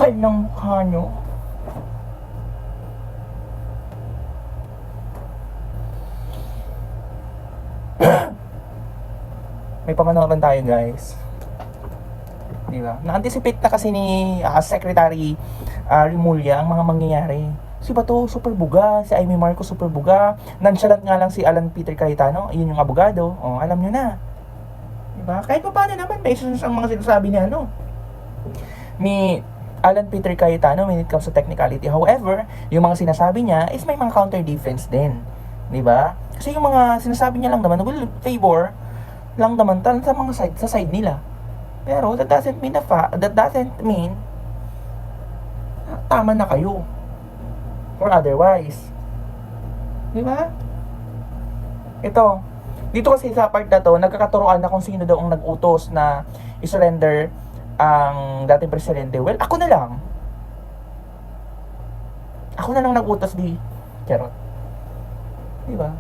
kapal ng mukha nyo. May pamanoran tayo, guys. Diba? Na-anticipate na kasi ni Secretary Remulla ang mga mangyayari. Si Bato, super buga. Si Amy Marcos, super buga. Nonchalant nga lang si Alan Peter Cayetano. Yun yung abogado. O, alam nyo na. Diba? Kahit pa paano naman, may ang mga sinasabi niya, ni Alan Peter Cayetano when it comes to technicality. However, yung mga sinasabi niya is may mga counter defense din. Diba? Kasi yung mga sinasabi niya lang naman will favor lang naman sa mga side nila. Pero that doesn't mean tama na kayo or otherwise. Diba? Ito, dito kasi sa part na to, nagkakaturoan na kung sino daw ang nag-utos na i-surrender ang dating presidente. Well, ako na lang. Ako na lang nag-utos di Charot. Diba?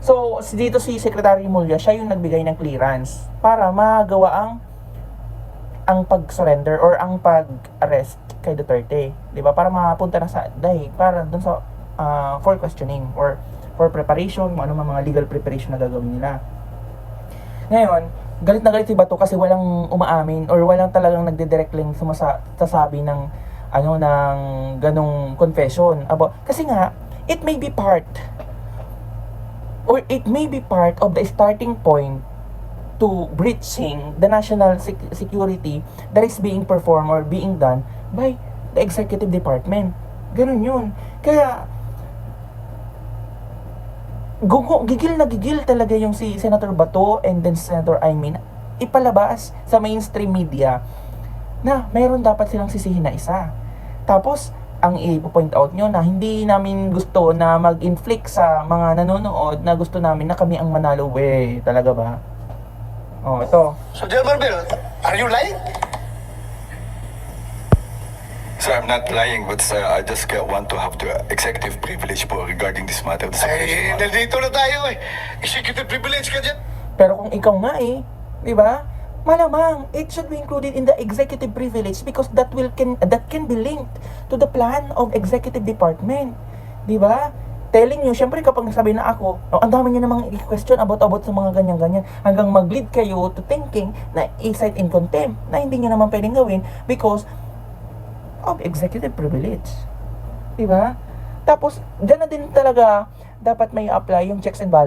So, dito si Secretary Remulla, siya yung nagbigay ng clearance para magawa ang pag-surrender or ang pag-arrest kay Duterte. Diba? Para mapunta na sa para dun sa for questioning or for preparation, ano mga legal preparation na gagawin nila. Ngayon, galit na galit si Bato kasi walang umaamin or walang talagang nagde-direct link sasabi ng ng ganong confession about, kasi nga it may be part of the starting point to breaching the national security that is being performed or being done by the executive department. Ganun yun. Kaya gigil na gigil talaga yung si Senator Bato and then Senator Aymin ipalabas sa mainstream media na mayroon dapat silang sisihin na isa. Tapos ang i-point out nyo na hindi namin gusto na mag-inflict sa mga nanonood na gusto namin na kami ang manalo. Talaga ba? Oh, ito. So, General Bill, are you lying? Sir, I'm not lying, but sir, I just want to have the executive privilege po regarding this matter. Ay, nandito na tayo eh. Executive privilege ka dyan. Pero kung ikaw nga di ba? Malamang it should be included in the executive privilege because that can be linked to the plan of executive department. Di ba? Telling nyo, syempre kapag nasabi na ako, ang dami nyo namang i-question about sa mga ganyan-ganyan hanggang mag-lead kayo to thinking na i-cite in contempt na hindi nyo naman pwedeng gawin because of executive privilege. Di ba? Tapos, dyan na din talaga dapat may apply yung checks and balances.